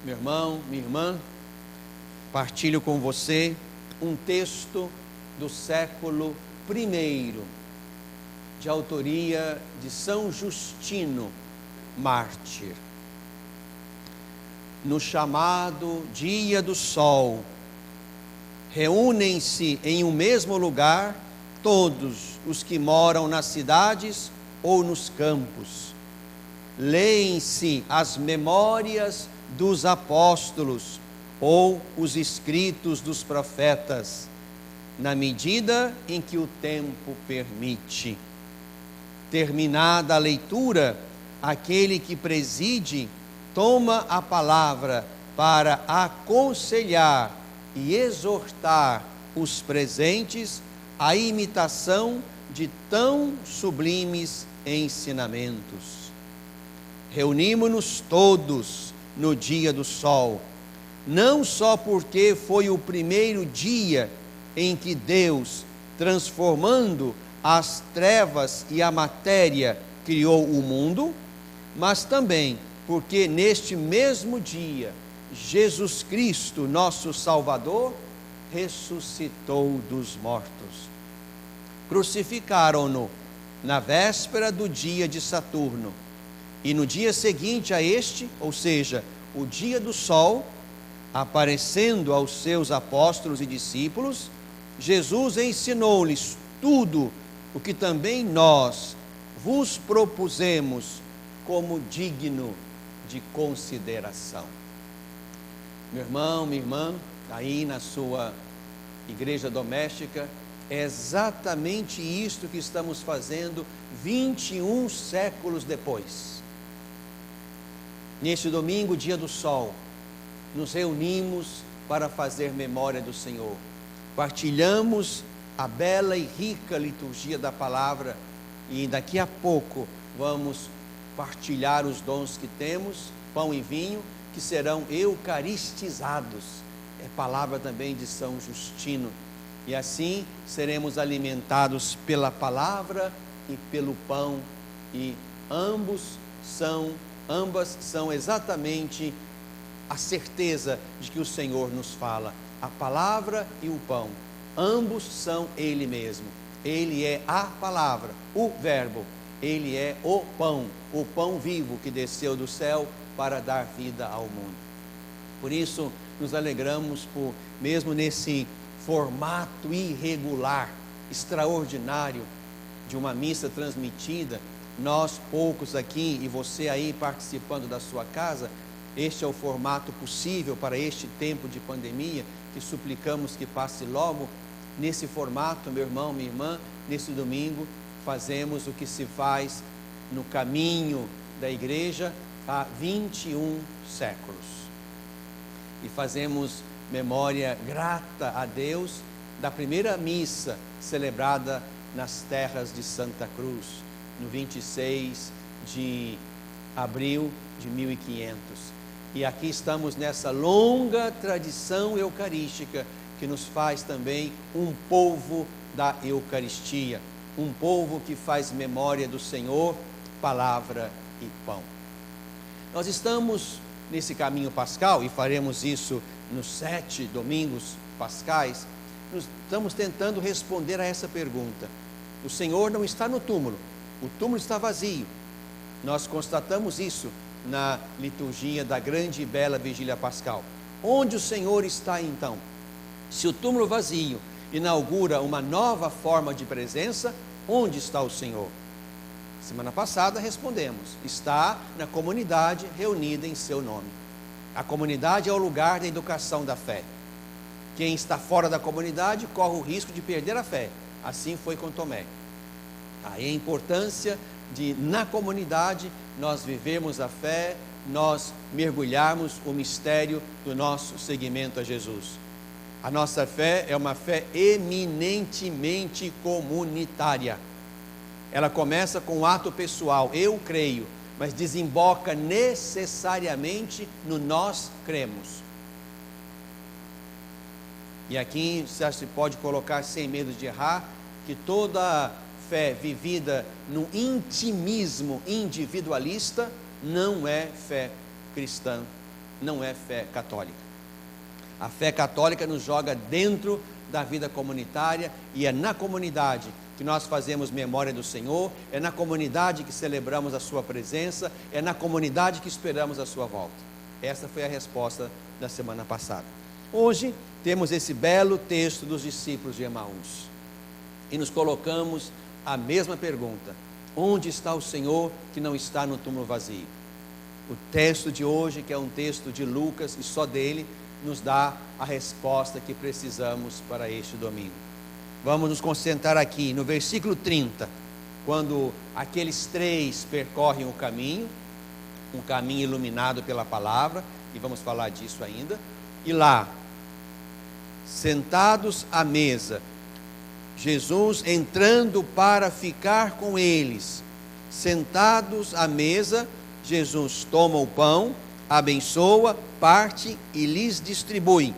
Meu irmão, minha irmã, partilho com você um texto do século I, de autoria de São Justino, mártir. No chamado dia do sol, reúnem-se em um mesmo lugar todos os que moram nas cidades ou nos campos. Leem-se as memórias dos apóstolos ou os escritos dos profetas, na medida em que o tempo permite. Terminada a leitura, aquele que preside toma a palavra para aconselhar e exortar os presentes à imitação de tão sublimes ensinamentos. Reunimos-nos todos no dia do sol, não só porque foi o primeiro dia em que Deus, transformando as trevas e a matéria, criou o mundo, mas também porque neste mesmo dia, Jesus Cristo, nosso Salvador, ressuscitou dos mortos. Crucificaram-no na véspera do dia de Saturno, e no dia seguinte a este, ou seja, o dia do sol, aparecendo aos seus apóstolos e discípulos, Jesus ensinou-lhes tudo o que também nós vos propusemos como digno de consideração. Meu irmão, minha irmã, aí na sua igreja doméstica, é exatamente isto que estamos fazendo 21 séculos depois. Neste domingo, dia do sol, nos reunimos para fazer memória do Senhor. Partilhamos a bela e rica liturgia da palavra e daqui a pouco vamos partilhar os dons que temos, pão e vinho, que serão eucaristizados. É palavra também de São Justino. E assim seremos alimentados pela palavra e pelo pão, e ambas são exatamente a certeza de que o Senhor nos fala. A palavra e o pão, ambos são Ele mesmo. Ele é a palavra, o verbo. Ele é o pão vivo que desceu do céu para dar vida ao mundo. Por isso, nos alegramos por, mesmo nesse formato irregular, extraordinário, de uma missa transmitida, nós poucos aqui e você aí participando da sua casa, este é o formato possível para este tempo de pandemia, que suplicamos que passe logo. Nesse formato, meu irmão, minha irmã, nesse domingo, fazemos o que se faz no caminho da igreja há 21 séculos. E fazemos memória grata a Deus da primeira missa celebrada nas terras de Santa Cruz, no 26 de abril de 1500. E aqui estamos nessa longa tradição eucarística que nos faz também um povo da Eucaristia, um povo que faz memória do Senhor, palavra e pão. Nós estamos nesse caminho pascal e faremos isso nos 7 domingos pascais. Nós estamos tentando responder a essa pergunta. O Senhor não está no túmulo, o túmulo está vazio. Nós constatamos isso na liturgia da grande e bela vigília pascal. Onde o Senhor está então? Se o túmulo vazio inaugura uma nova forma de presença, onde está o Senhor? Semana passada respondemos, está na comunidade reunida em seu nome. A comunidade é o lugar da educação da fé. Quem está fora da comunidade corre o risco de perder a fé. Assim foi com Tomé. Aí a importância de, na comunidade, nós vivemos a fé, nós mergulharmos o mistério do nosso seguimento a Jesus. A nossa fé é uma fé eminentemente comunitária. Ela começa com um ato pessoal, eu creio, mas desemboca necessariamente no nós cremos. E aqui já se pode colocar sem medo de errar, que toda fé vivida no intimismo individualista não é fé cristã, não é fé católica. A fé católica nos joga dentro da vida comunitária, e é na comunidade que nós fazemos memória do Senhor, é na comunidade que celebramos a sua presença, é na comunidade que esperamos a sua volta. Essa foi a resposta da semana passada. Hoje temos esse belo texto dos discípulos de Emaús e nos colocamos a mesma pergunta: onde está o Senhor que não está no túmulo vazio? O texto de hoje, que é um texto de Lucas e só dele, nos dá a resposta que precisamos para este domingo. Vamos nos concentrar aqui no versículo 30, quando aqueles três percorrem o caminho, um caminho iluminado pela palavra, e vamos falar disso ainda, e lá, sentados à mesa, Jesus entrando para ficar com eles, sentados à mesa, Jesus toma o pão, abençoa, parte e lhes distribui.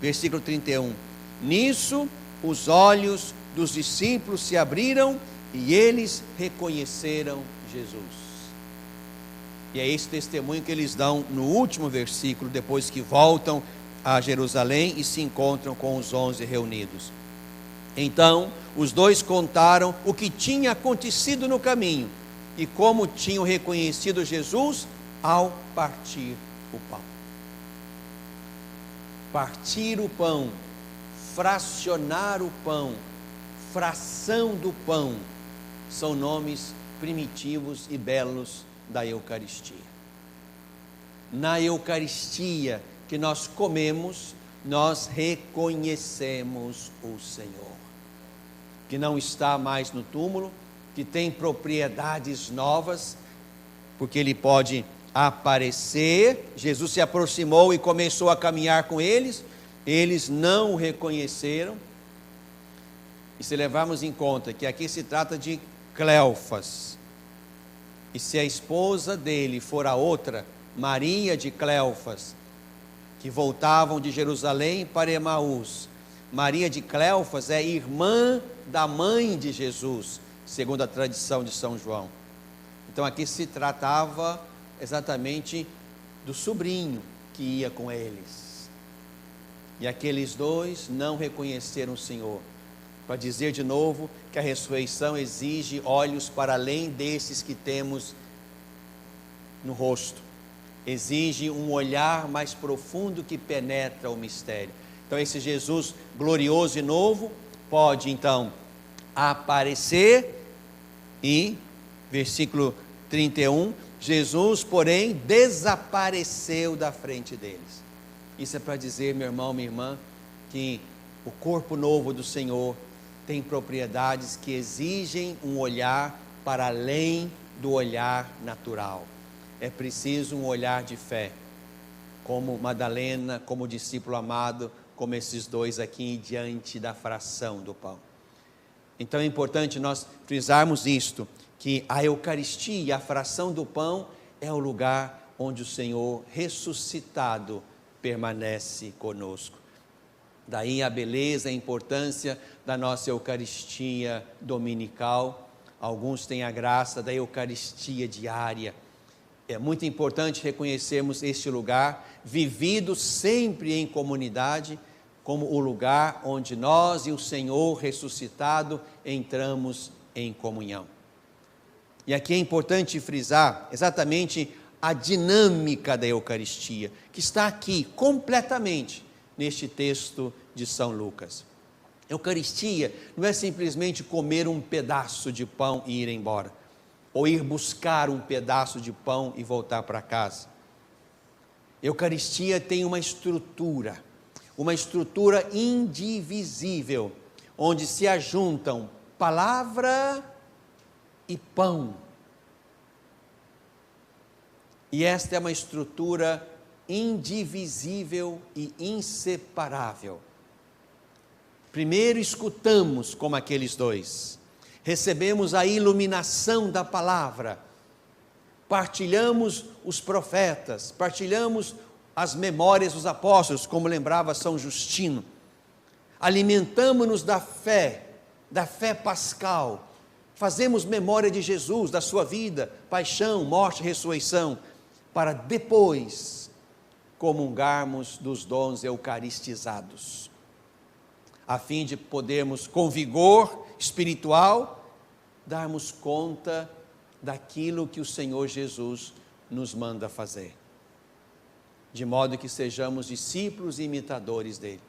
Versículo 31. Nisso os olhos dos discípulos se abriram e eles reconheceram Jesus. E é esse testemunho que eles dão no último versículo, depois que voltam a Jerusalém e se encontram com os 11 reunidos. Então os dois contaram o que tinha acontecido no caminho e como tinham reconhecido Jesus ao partir o pão. Partir o pão, fracionar o pão, fração do pão, são nomes primitivos e belos da Eucaristia. Na Eucaristia que nós comemos, nós reconhecemos o Senhor, que não está mais no túmulo, que tem propriedades novas, porque Ele pode aparecer. Jesus se aproximou e começou a caminhar com eles, eles não o reconheceram. E se levarmos em conta que aqui se trata de Cleofas, e se a esposa dele for a outra, Maria de Cleofas, que voltavam de Jerusalém para Emaús, Maria de Cleofas é irmã da mãe de Jesus, segundo a tradição de São João. Então aqui se tratava exatamente do sobrinho que ia com eles. E aqueles dois não reconheceram o Senhor. Para dizer de novo que a ressurreição exige olhos para além desses que temos no rosto. Exige um olhar mais profundo que penetra o mistério. Então esse Jesus glorioso e novo pode então aparecer e, versículo 31, Jesus, porém, desapareceu da frente deles. Isso é para dizer, meu irmão, minha irmã, que o corpo novo do Senhor tem propriedades que exigem um olhar para além do olhar natural. É preciso um olhar de fé, como Madalena, como o discípulo amado, como esses dois aqui diante da fração do pão. Então é importante nós frisarmos isto, que a Eucaristia, a fração do pão, é o lugar onde o Senhor ressuscitado permanece conosco. Daí a beleza, a importância da nossa Eucaristia dominical. Alguns têm a graça da Eucaristia diária. É muito importante reconhecermos este lugar, vivido sempre em comunidade, como o lugar onde nós e o Senhor ressuscitado entramos em comunhão. E aqui é importante frisar exatamente a dinâmica da Eucaristia, que está aqui completamente neste texto de São Lucas. Eucaristia não é simplesmente comer um pedaço de pão e ir embora, ou ir buscar um pedaço de pão e voltar para casa. Eucaristia tem uma estrutura indivisível, onde se ajuntam palavra e pão. E esta é uma estrutura indivisível e inseparável. Primeiro escutamos como aqueles dois, recebemos a iluminação da palavra, partilhamos os profetas, partilhamos as memórias dos apóstolos, como lembrava São Justino, alimentamo-nos da fé pascal, fazemos memória de Jesus, da sua vida, paixão, morte e ressurreição, para depois comungarmos dos dons eucaristizados, a fim de podermos, com vigor espiritual, darmos conta daquilo que o Senhor Jesus nos manda fazer, de modo que sejamos discípulos e imitadores dele.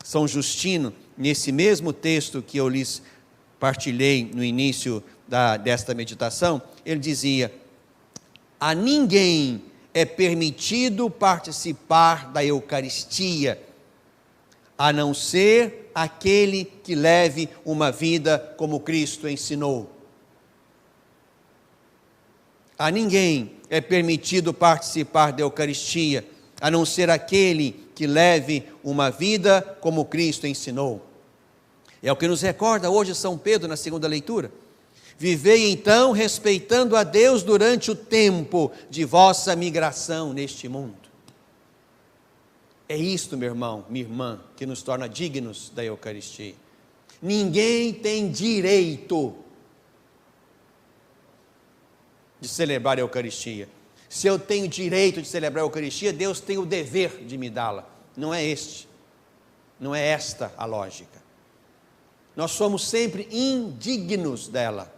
São Justino, nesse mesmo texto que eu lhes partilhei no início desta meditação, ele dizia: a ninguém é permitido participar da Eucaristia, a não ser aquele que leve uma vida como Cristo ensinou. A ninguém é permitido participar da Eucaristia, a não ser aquele que leve uma vida como Cristo ensinou. É o que nos recorda hoje São Pedro na segunda leitura. Vivei então respeitando a Deus durante o tempo de vossa migração neste mundo. É isto, meu irmão, minha irmã, que nos torna dignos da Eucaristia. Ninguém tem direito de celebrar a Eucaristia. Se eu tenho direito de celebrar a Eucaristia, Deus tem o dever de me dá-la. Não é esta a lógica. Nós somos sempre indignos dela.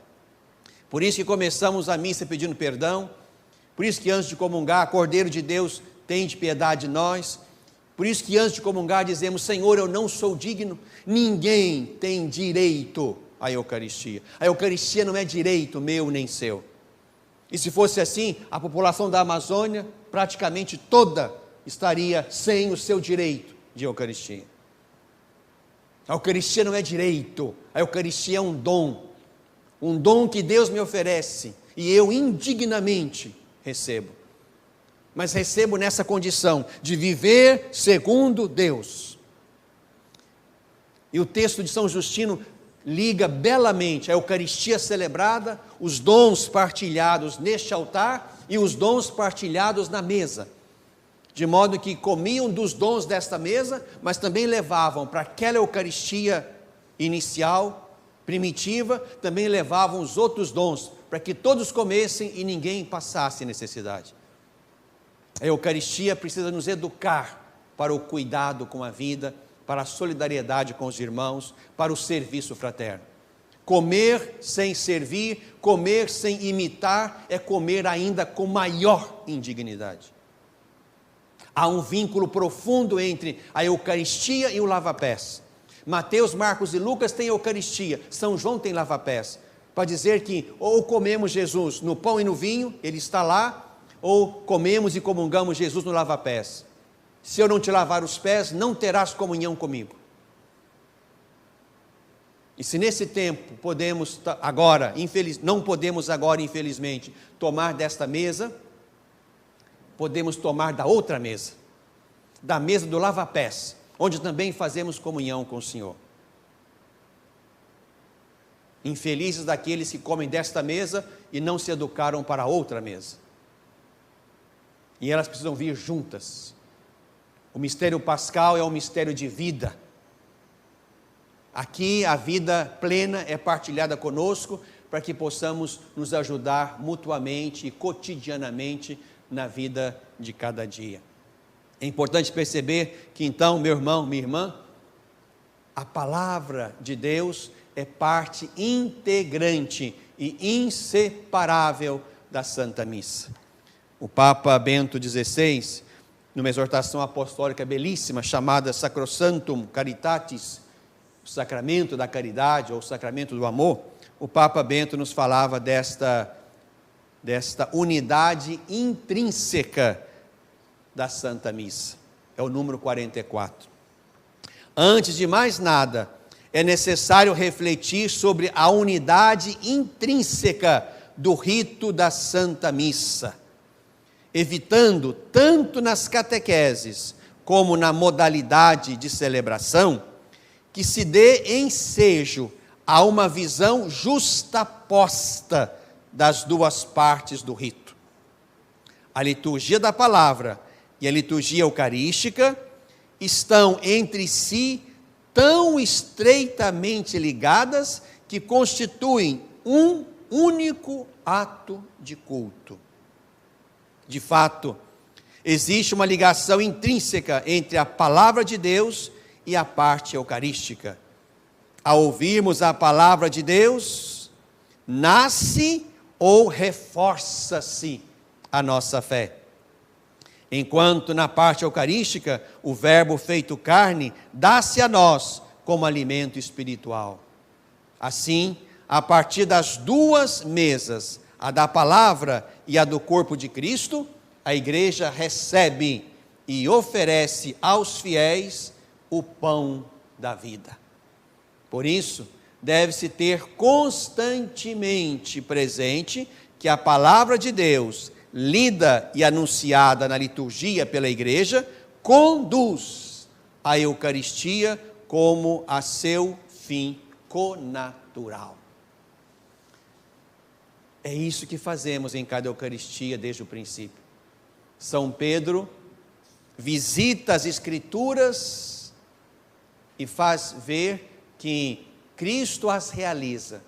Por isso que começamos a missa pedindo perdão, por isso que antes de comungar, Cordeiro de Deus, tende piedade de nós, por isso que antes de comungar dizemos: Senhor, eu não sou digno. Ninguém tem direito à Eucaristia. A Eucaristia não é direito meu nem seu. E se fosse assim, a população da Amazônia, praticamente toda, estaria sem o seu direito de Eucaristia. A Eucaristia não é direito, a Eucaristia é um dom que Deus me oferece, e eu indignamente recebo. Mas recebo nessa condição de viver segundo Deus. E o texto de São Justino liga belamente a Eucaristia celebrada, os dons partilhados neste altar e os dons partilhados na mesa. De modo que comiam dos dons desta mesa, mas também levavam para aquela Eucaristia inicial, primitiva, também levavam os outros dons, para que todos comessem e ninguém passasse necessidade. A Eucaristia precisa nos educar para o cuidado com a vida, para a solidariedade com os irmãos, para o serviço fraterno. Comer sem servir, comer sem imitar, é comer ainda com maior indignidade. Há um vínculo profundo entre a Eucaristia e o lava-pés. Mateus, Marcos e Lucas têm Eucaristia, São João tem lava-pés, para dizer que ou comemos Jesus no pão e no vinho, ele está lá, ou comemos e comungamos Jesus no lava-pés. Se eu não te lavar os pés, não terás comunhão comigo. E se nesse tempo podemos agora, não podemos agora, infelizmente, tomar desta mesa, podemos tomar da outra mesa, da mesa do lava-pés, onde também fazemos comunhão com o Senhor. Infelizes daqueles que comem desta mesa e não se educaram para a outra mesa. E elas precisam vir juntas. O mistério pascal é um mistério de vida. Aqui a vida plena é partilhada conosco, para que possamos nos ajudar mutuamente e cotidianamente na vida de cada dia. É importante perceber que então, meu irmão, minha irmã, a palavra de Deus é parte integrante e inseparável da Santa Missa. O Papa Bento XVI, numa exortação apostólica belíssima, chamada Sacrosanctum Caritatis, o sacramento da caridade ou o sacramento do amor, o Papa Bento nos falava desta unidade intrínseca da Santa Missa. É o número 44. Antes de mais nada, é necessário refletir sobre a unidade intrínseca do rito da Santa Missa, evitando, tanto nas catequeses como na modalidade de celebração, que se dê ensejo a uma visão justaposta das duas partes do rito. A liturgia da palavra e a liturgia eucarística estão entre si tão estreitamente ligadas que constituem um único ato de culto. De fato, existe uma ligação intrínseca entre a palavra de Deus e a parte eucarística. Ao ouvirmos a palavra de Deus, nasce ou reforça-se a nossa fé. Enquanto na parte eucarística, o Verbo feito carne dá-se a nós como alimento espiritual. Assim, a partir das duas mesas, a da palavra e a do corpo de Cristo, a igreja recebe e oferece aos fiéis o pão da vida. Por isso, deve-se ter constantemente presente que a palavra de Deus, lida e anunciada na liturgia pela igreja, conduz a Eucaristia como a seu fim connatural. É isso que fazemos em cada Eucaristia desde o princípio. São Pedro visita as Escrituras e faz ver que Cristo as realiza.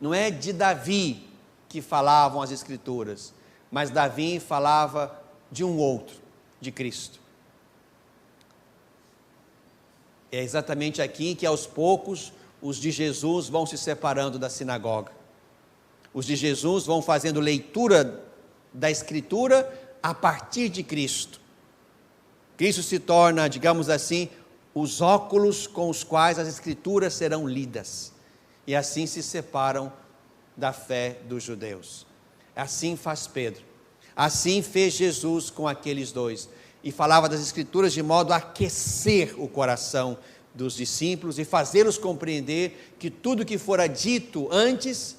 Não é de Davi que falavam as Escrituras, mas Davi falava de um outro, de Cristo. É exatamente aqui que aos poucos os de Jesus vão se separando da sinagoga. Os de Jesus vão fazendo leitura da Escritura a partir de Cristo. Cristo se torna, digamos assim, os óculos com os quais as Escrituras serão lidas. E assim se separam da fé dos judeus. Assim faz Pedro. Assim fez Jesus com aqueles dois. E falava das Escrituras de modo a aquecer o coração dos discípulos e fazê-los compreender que tudo que fora dito antes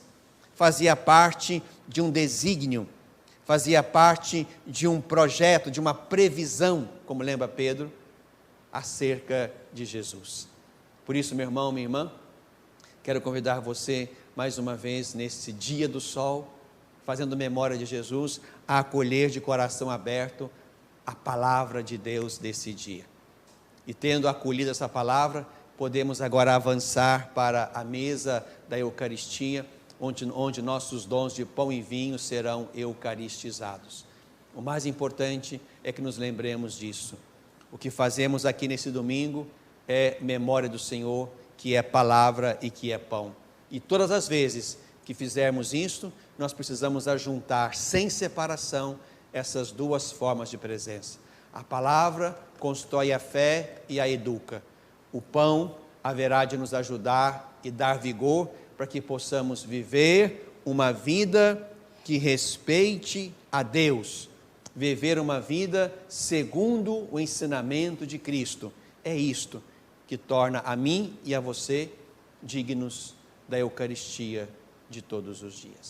fazia parte de um desígnio, fazia parte de um projeto, de uma previsão, como lembra Pedro, acerca de Jesus. Por isso, meu irmão, minha irmã, quero convidar você mais uma vez nesse dia do sol, fazendo memória de Jesus, a acolher de coração aberto a palavra de Deus desse dia. E tendo acolhido essa palavra, podemos agora avançar para a mesa da Eucaristia, onde nossos dons de pão e vinho serão eucaristizados. O mais importante é que nos lembremos disso. O que fazemos aqui nesse domingo é memória do Senhor, que é palavra e que é pão. E todas as vezes que fizermos isto, nós precisamos ajuntar sem separação essas duas formas de presença. A palavra constrói a fé e a educa. O pão haverá de nos ajudar e dar vigor para que possamos viver uma vida que respeite a Deus, viver uma vida segundo o ensinamento de Cristo. É isto que torna a mim e a você dignos da Eucaristia de todos os dias.